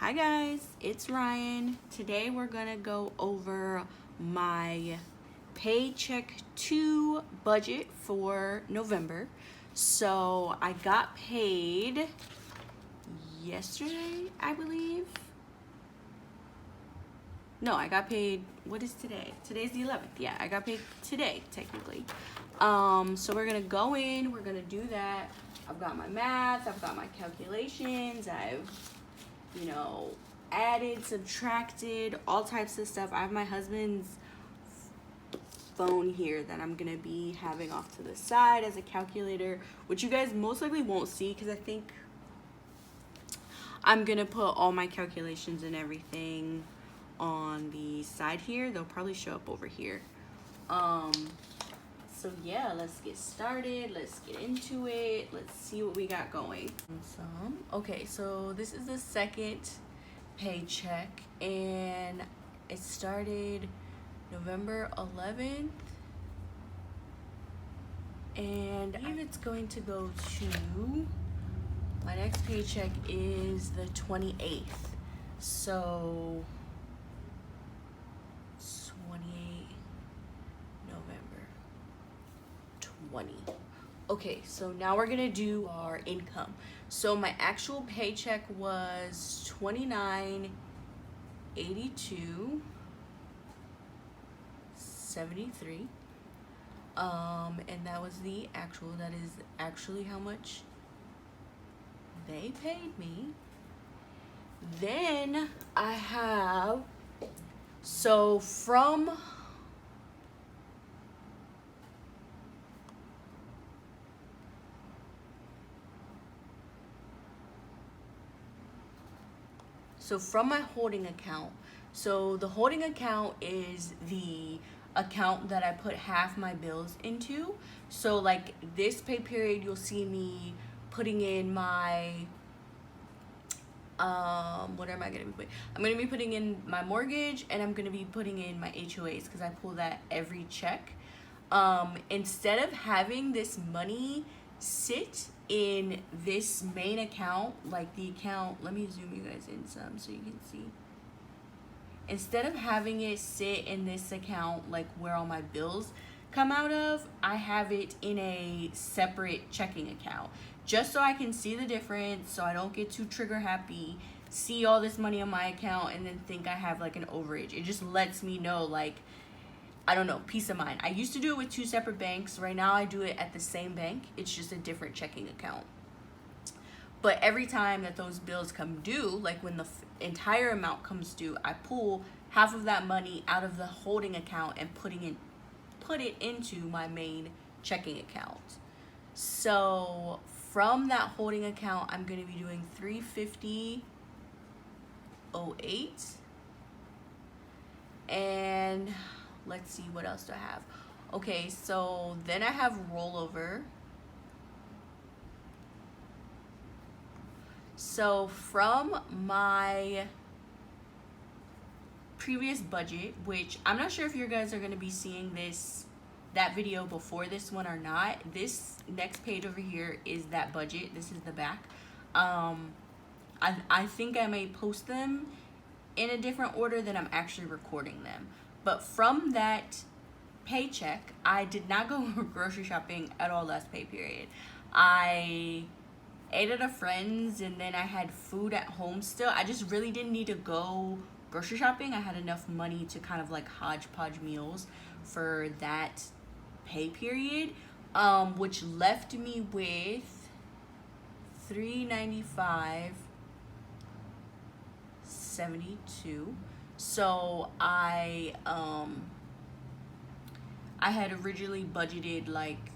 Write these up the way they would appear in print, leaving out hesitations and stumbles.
Hi guys, it's Ryan. Today we're gonna go over my Paycheck 2 budget for November. So I got paid yesterday, I believe. No, I got paid, what is today? Today's the 11th. Yeah, I got paid today, technically. So we're gonna go in, we're gonna do that. I've got my math, I've got my calculations, I've added, subtracted, all types of stuff. I have my husband's phone here that I'm gonna be having off to the side as a calculator, which you guys most likely won't see because I think I'm gonna put all my calculations and everything on the side here. They'll probably show up over here. So yeah, let's get started. Let's get into it. Let's see what we got going. Okay, so this is the second paycheck and it started November 11th. And I believe it's going to go to, my next paycheck is the 28th. So 20. Okay, so now we're gonna do our income. So my actual paycheck was $29.82.73. And that was the actual. That is actually how much they paid me. Then I have, so from my holding account, so the holding account is the account that I put half my bills into. So like this pay period, you'll see me putting in my, what am I gonna be putting? I'm gonna be putting in my mortgage and I'm gonna be putting in my HOAs because I pull that every check. Instead of having this money sit in this main account, like the account, let me zoom you guys in some so you can see. Instead of having it sit in this account, like where all my bills come out of, I have it in a separate checking account, just so I can see the difference, so I don't get too trigger happy, see all this money on my account, and then think I have like an overage. It just lets me know, like, I don't know, peace of mind. I used to do it with 2 separate banks. Right now I do it at the same bank. It's just a different checking account. But every time that those bills come due, like when the entire amount comes due, I pull half of that money out of the holding account and put it into my main checking account. So from that holding account, I'm going to be doing $350.08. And let's see, what else do I have? Okay, so then I have rollover. So from my previous budget, which I'm not sure if you guys are going to be seeing that video before this one or not. This next page over here is that budget. This is the back. I think I may post them in a different order than I'm actually recording them. But from that paycheck, I did not go grocery shopping at all last pay period. I ate at a friend's and then I had food at home still. I just really didn't need to go grocery shopping. I had enough money to kind of like hodgepodge meals for that pay period, which left me with $395.72. So I had originally budgeted like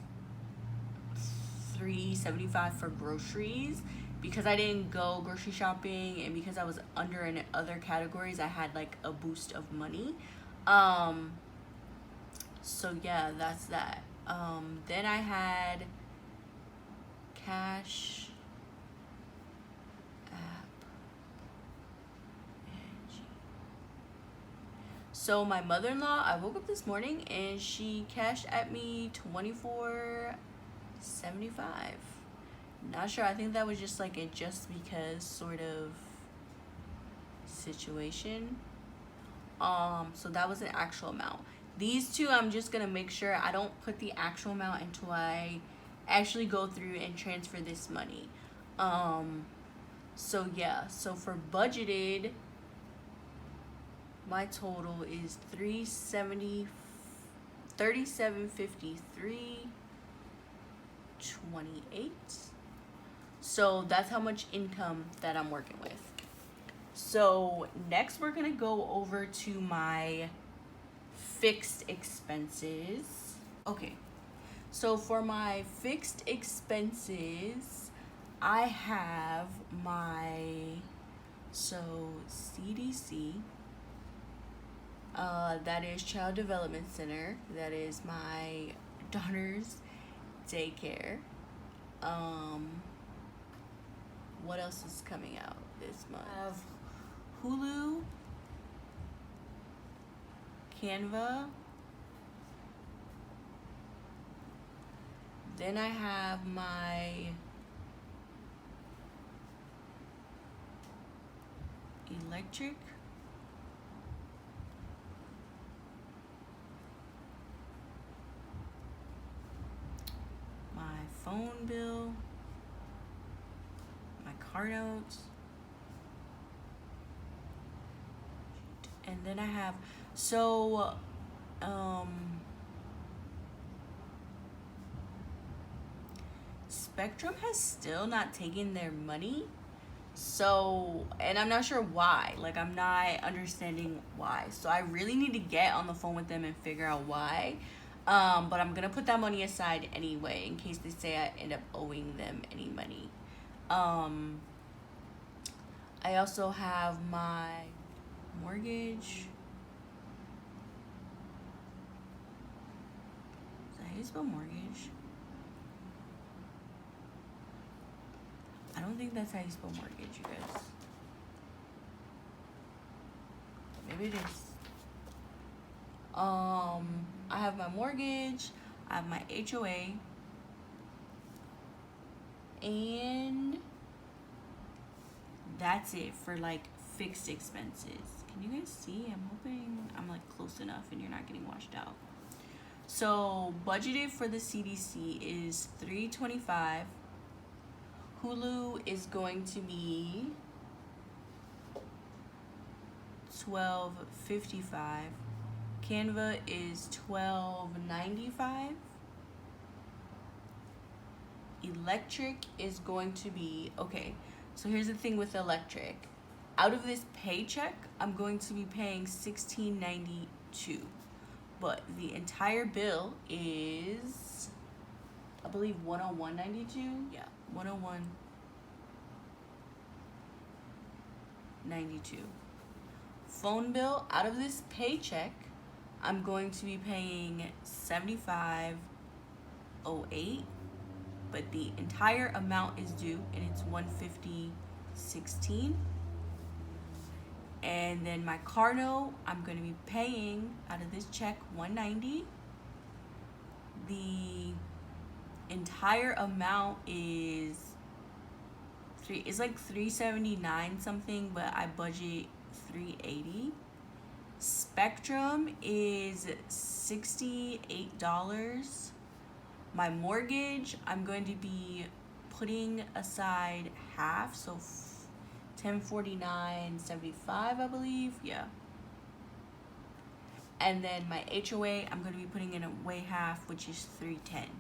$375 for groceries because I didn't go grocery shopping, and because I was under in other categories, I had like a boost of money. So yeah, that's that. Then I had cash app. So my mother-in-law, I woke up this morning and she cashed at me $24.75. Not sure. I think that was just like a just because sort of situation. So that was an actual amount. These two, I'm just gonna make sure I don't put the actual amount until I actually go through and transfer this money. So yeah, so for budgeted, my total is $37.53.28. So that's how much income that I'm working with. So next we're gonna go over to my fixed expenses. Okay, so for my fixed expenses, I have my, CDC, that is Child Development Center, that is my daughter's daycare. What else is coming out this month? I have Hulu, Canva, then I have my electric, my phone bill, my car notes, and then I have, Spectrum has still not taken their money. So, and I'm not sure why. Like, I'm not understanding why. So I really need to get on the phone with them and figure out why. But I'm gonna put that money aside anyway, in case they say I end up owing them any money. I also have my mortgage. Is that how you spell mortgage? I don't think that's how you spell mortgage, you guys. Maybe it is. I have my mortgage, I have my HOA, and that's it for like fixed expenses. Can you guys see? I'm hoping I'm like close enough and you're not getting washed out. So budgeted for the CDC is $325. Hulu is going to be $12.55. Canva is $12.95. Electric is going to be, okay, so here's the thing with electric. Out of this paycheck, I'm going to be paying $16.92. But the entire bill is, I believe, $101.92. Yeah, $101.92. Phone bill, out of this paycheck, I'm going to be paying $75.08, but the entire amount is due and it's $150.16. And then my car note, I'm going to be paying out of this check $190. The entire amount is it's like $379 something, but I budget $380. Spectrum is $68. My mortgage, I'm going to be putting aside half, so $1049.75, I believe. Yeah. And then my HOA, I'm going to be putting in away half, which is $310.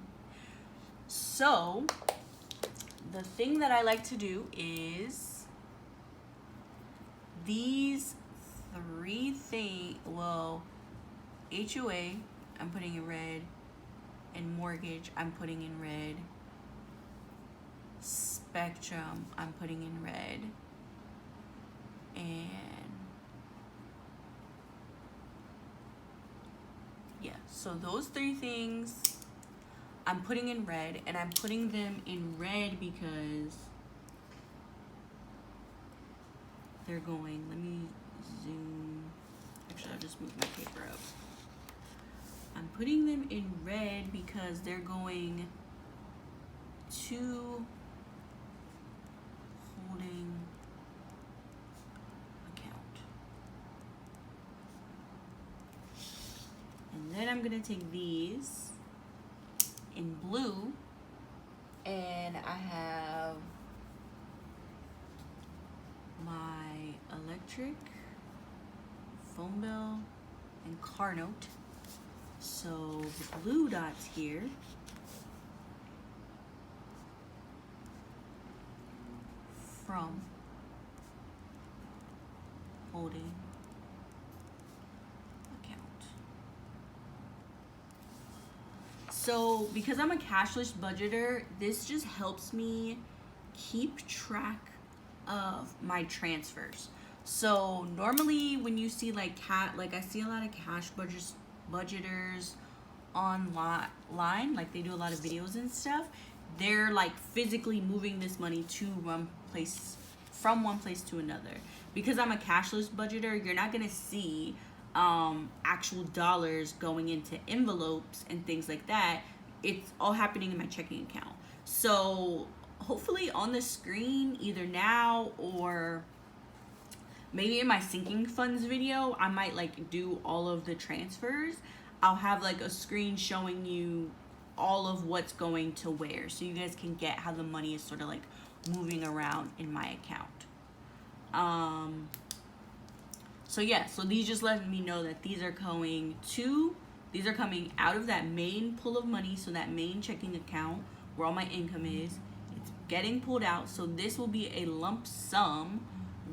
So the thing that I like to do is these three things. Well, HOA, I'm putting in red, and mortgage, I'm putting in red. Spectrum, I'm putting in red. And yeah, so those three things I'm putting in red, and I'm putting them in red because they're going, let me zoom, actually I'll just move my paper up. I'm putting them in red because they're going to holding account. I'm gonna take these in blue, and I have my electric, phone bill, and car note. So the blue dots here from holding account. So because I'm a cashless budgeter, this just helps me keep track of my transfers. So normally when you see like I see a lot of cash budgeters online, like they do a lot of videos and stuff. They're like physically moving this money to one place, from one place to another. Because I'm a cashless budgeter, you're not gonna see actual dollars going into envelopes and things like that. It's all happening in my checking account. So hopefully on the screen, either now or maybe in my sinking funds video, I might like do all of the transfers. I'll have like a screen showing you all of what's going to where, so you guys can get how the money is sort of like moving around in my account. So yeah, so these just let me know that these are coming out of that main pool of money, so that main checking account where all my income is. It's getting pulled out, so this will be a lump sum,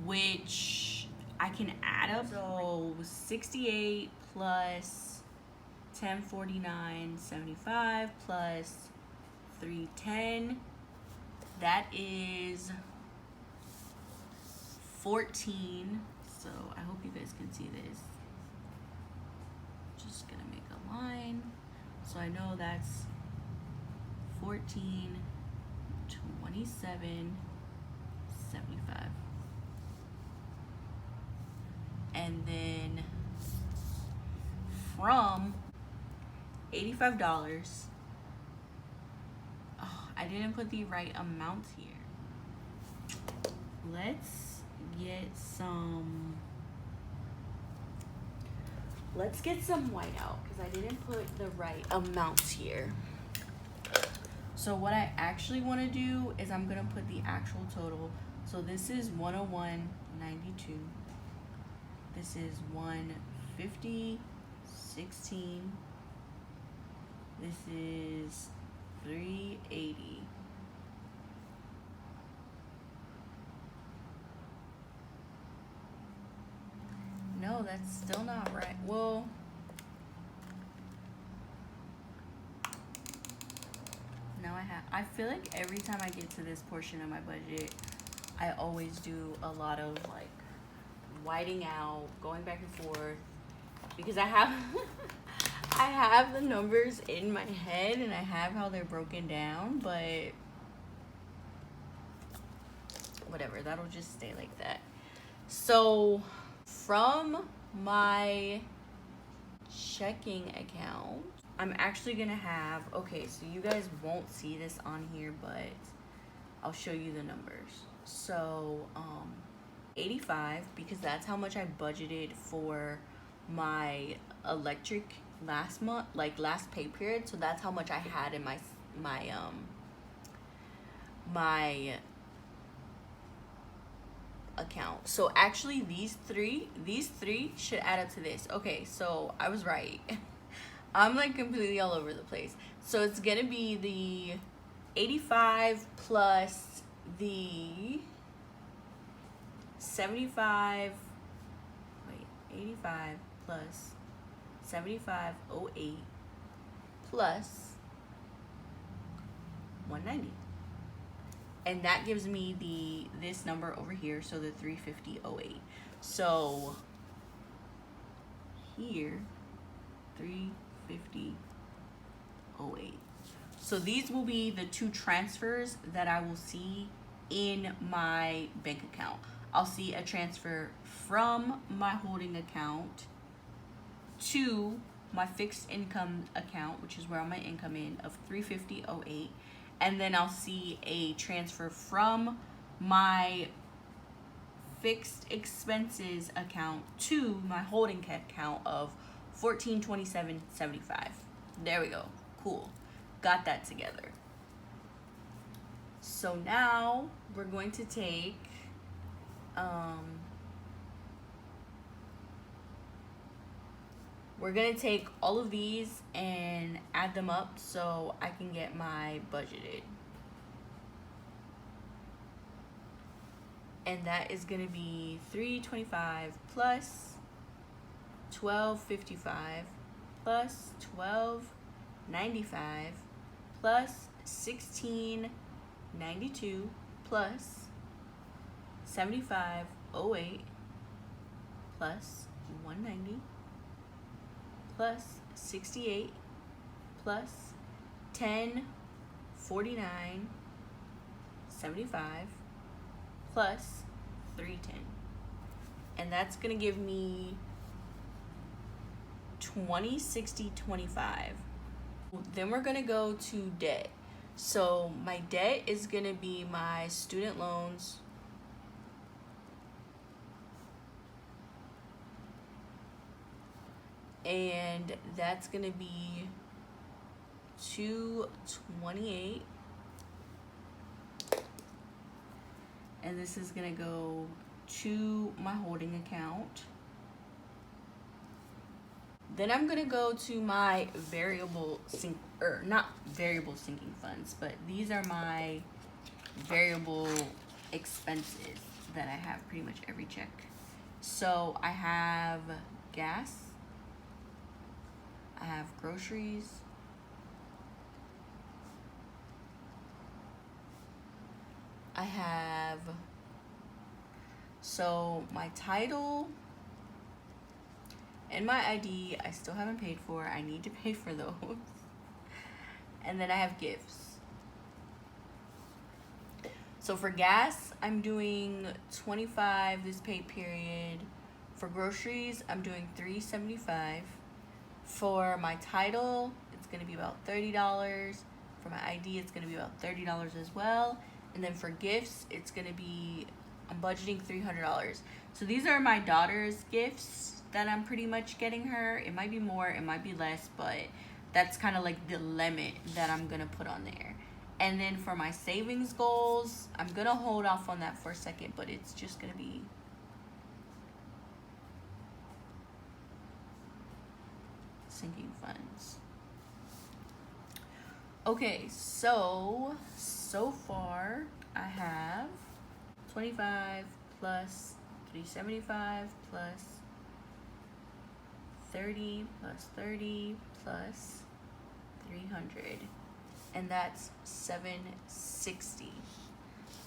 which I can add up. So 68 plus 1049.75 plus 310, that is 14. So I hope you guys can see this. Just gonna make a line so I know that's 1427.75. And then from $85, oh, I didn't put the right amount here. Let's get some white out because I didn't put the right amounts here. So what I actually want to do is I'm gonna put the actual total. So this is 101.92. This is 150.16. This is 380. No, that's still not right. Well, now I feel like every time I get to this portion of my budget, I always do a lot of like whiting out, going back and forth, because I have I have the numbers in my head and I have how they're broken down, but whatever, that'll just stay like that. So from my checking account, I'm actually gonna have, okay, so you guys won't see this on here, but I'll show you the numbers. So 85, because that's how much I budgeted for my electric last month, like last pay period. So that's how much I had in my account. So actually these three should add up to this. Okay, so I was right. I'm like completely all over the place. So it's gonna be the 85 plus the 75, wait, 85 plus 75.08 plus 190. And that gives me this number over here, so the 350.08. So here, 350.08. So these will be the two transfers that I will see in my bank account. I'll see a transfer from my holding account to my fixed income account, which is where all my income in, of 350.08. And then I'll see a transfer from my fixed expenses account to my holding account of $1427.75. There we go. Cool. Got that together. So now we're going to take all of these and add them up so I can get my budgeted. And that is gonna be $325 plus $12.55 plus $12.95 plus $16.92 plus $75.08 plus $190 plus $68 plus $10.49.75 plus $310. And that's gonna give me $20.60.25. Then we're gonna go to debt. So my debt is gonna be my student loans, and that's gonna be $228, and this is gonna go to my holding account. Then I'm gonna go to my not variable sinking funds, but these are my variable expenses that I have pretty much every check. So I have gas, I have groceries, I have, so my title and my ID I still haven't paid for. I need to pay for those. And then I have gifts. So for gas, I'm doing $25 this pay period. For groceries, I'm doing $3.75. For my title, it's gonna be about $30. For my ID, it's gonna be about $30 as well. And then for gifts, it's gonna be, I'm budgeting $300. So these are my daughter's gifts that I'm pretty much getting her. It might be more, it might be less, but that's kind of like the limit that I'm gonna put on there. And then for my savings goals, I'm gonna hold off on that for a second, but it's just gonna be sinking funds. Okay, so far I have 25 plus 375 plus 30 plus 30 plus 300, and that's 760.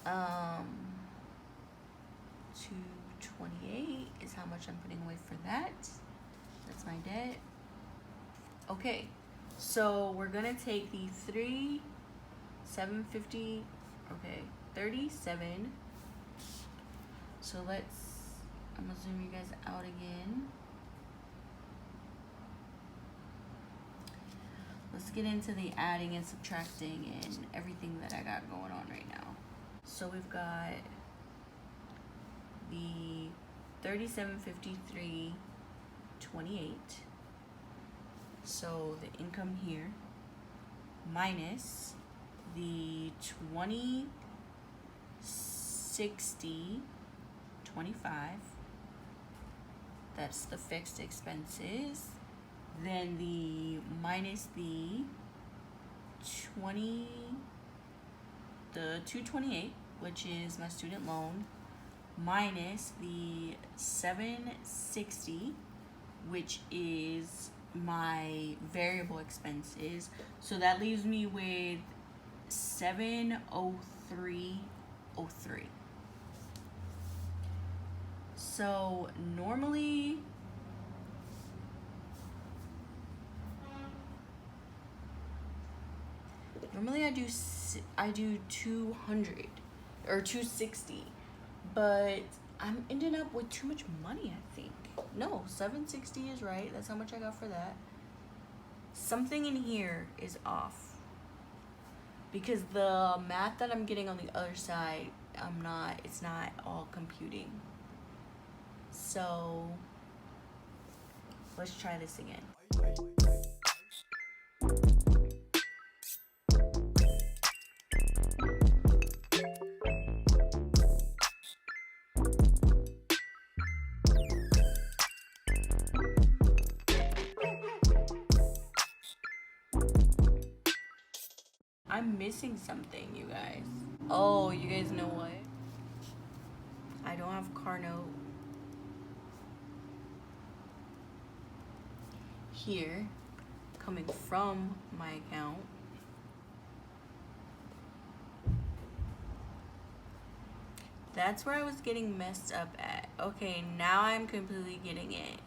228 is how much I'm putting away for that. That's my debt. Okay, so we're gonna take the 750, okay, 37. So I'm gonna zoom you guys out again. Let's get into the adding and subtracting and everything that I got going on right now. So we've got the 3753.28. So the income here minus the 2060.25. That's the fixed expenses. Then the minus the 228, which is my student loan, minus the 760, which is my variable expenses. So that leaves me with 703.03. So normally I do 200 or 260, but I'm ending up with too much money, I think. No, 760 is right. That's how much I got for that. Something in here is off because the math that I'm getting on the other side, it's not all computing. So Let's try this again. I'm missing something, you guys. Oh, you guys know what? I don't have car note here coming from my account. That's where I was getting messed up at. Okay, now I'm completely getting it.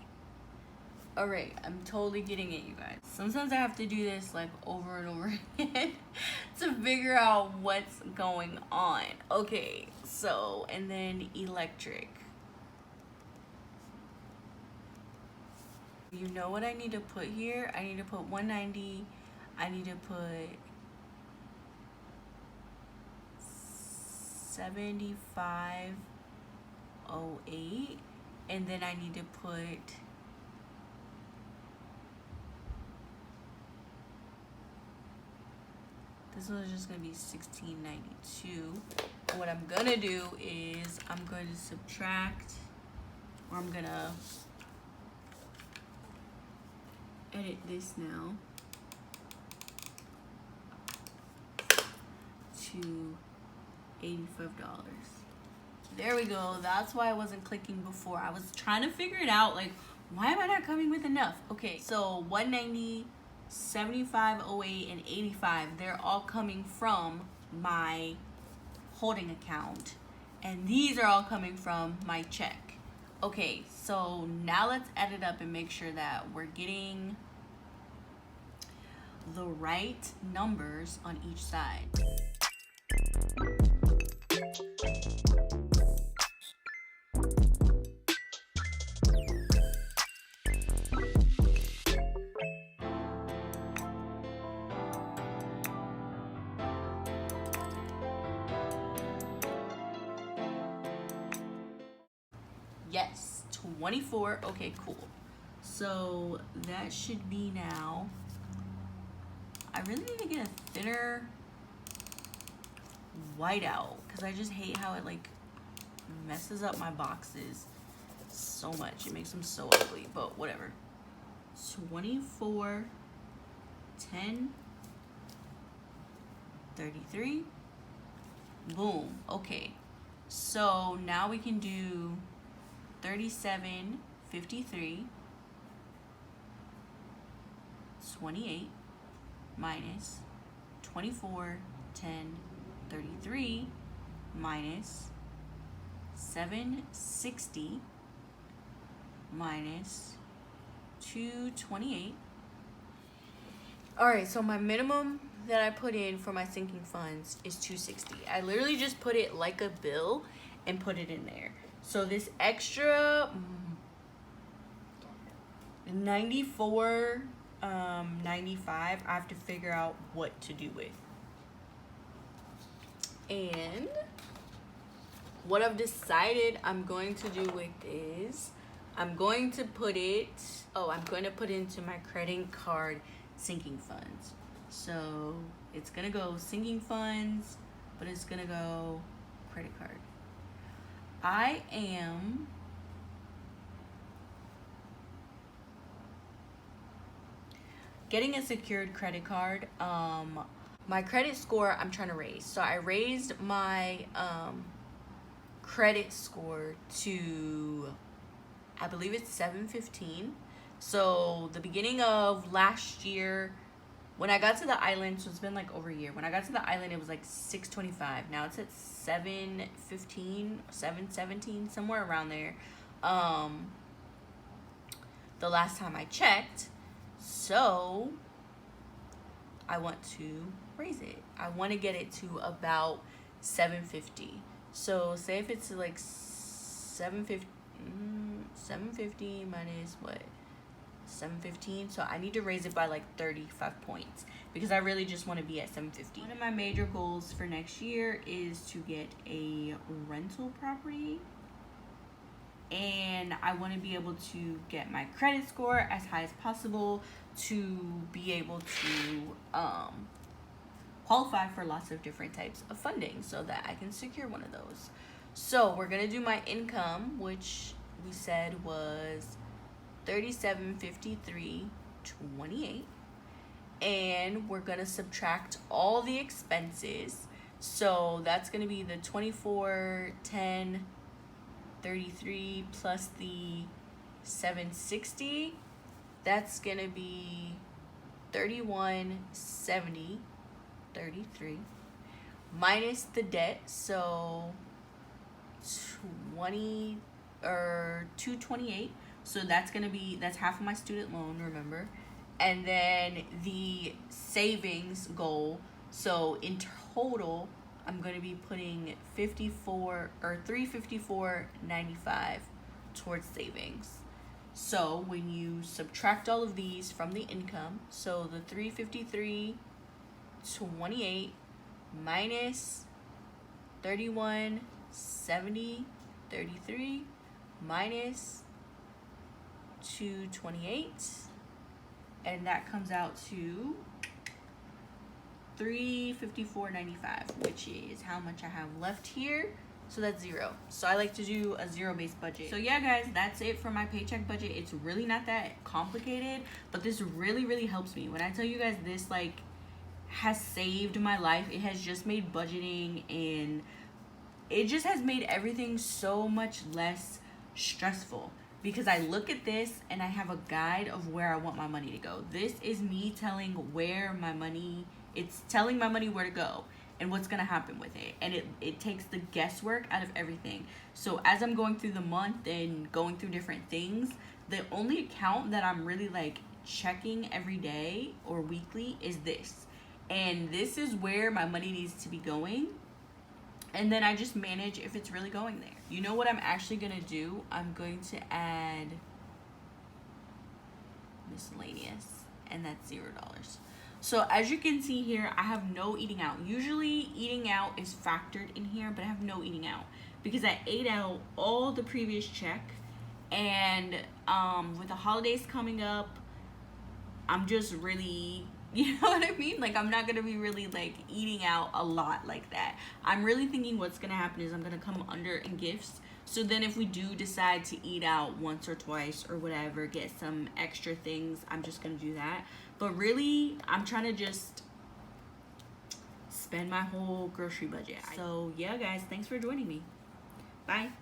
Alright, I'm totally getting it, you guys. Sometimes I have to do this like over and over again to figure out what's going on. Okay, so, and then electric. You know what I need to put here? I need to put 190. I need to put 7508, and then I need to put this one's just gonna be 1692. And what I'm gonna do is I'm going to subtract, or I'm gonna edit this now to $85. There we go. That's why I wasn't clicking before. I was trying to figure it out, like, why am I not coming with enough? Okay, so 190, 7508, and 85, they're all coming from my holding account, and these are all coming from my check. Okay, so now let's add it up and make sure that we're getting the right numbers on each side. Yes, 24. Okay, cool. So that should be now. I really need to get a thinner whiteout because I just hate how it like messes up my boxes so much. It makes them so ugly, but whatever. 24, 10, 33. Boom. Okay. So now we can do 37, 53, 28 minus 24, 10, 33 minus 760 minus 228. All right, so my minimum that I put in for my sinking funds is 260. I literally just put it like a bill and put it in there. So this extra 94, 95, I have to figure out what to do with. And what I've decided I'm going to do with is I'm going to put it into my credit card sinking funds. So it's gonna go sinking funds, but it's gonna go credit card. I am getting a secured credit card. My credit score I'm trying to raise. So I raised my credit score to, I believe it's 715. So the beginning of last year, when I got to the island, so it's been like over a year. When I got to the island, it was like 625. Now it's at 715, 717, somewhere around there. The last time I checked. So I want to raise it. I want to get it to about 750. So say if it's like 750 minus what? 715. So I need to raise it by like 35 points because I really just want to be at 750. One of my major goals for next year is to get a rental property. and I want to be able to get my credit score as high as possible to be able to qualify for lots of different types of funding so that I can secure one of those. So we're gonna do my income, which we said was $37.53.28, and we're gonna subtract all the expenses. So that's gonna be the $24.10.33 plus the $7.60. That's gonna be $31.70.33 minus the debt, so $228. So that's half of my student loan, remember? And then the savings goal. So in total, I'm going to be putting $354.95 towards savings. So when you subtract all of these from the income, so the $353.28 minus $31.70.33 minus $228, and that comes out to $354.95, which is how much I have left here. So that's zero. So I like to do a zero-based budget. So yeah, guys, that's it for my paycheck budget. It's really not that complicated, but this really, really helps me. When I tell you guys this, like, has saved my life. It has just made budgeting, and it just has made everything so much less stressful, because I look at this and I have a guide of where I want my money to go. This is me telling where my money, it's telling my money where to go and what's gonna happen with it, and it takes the guesswork out of everything. So as I'm going through the month and going through different things, the only account that I'm really like checking every day or weekly is this, and this is where my money needs to be going, and then I just manage if it's really going there. You know what I'm actually gonna do? I'm going to add miscellaneous, and that's $0. So as you can see here, I have no eating out. Usually eating out is factored in here, but I have no eating out because I ate out all the previous check, and with the holidays coming up, I'm just really, you know what I mean? Like, I'm not gonna be really like eating out a lot like that. I'm really thinking what's gonna happen is I'm gonna come under in gifts. So then if we do decide to eat out once or twice or whatever, get some extra things, I'm just gonna do that. But really, I'm trying to just spend my whole grocery budget. So yeah, guys, thanks for joining me. Bye.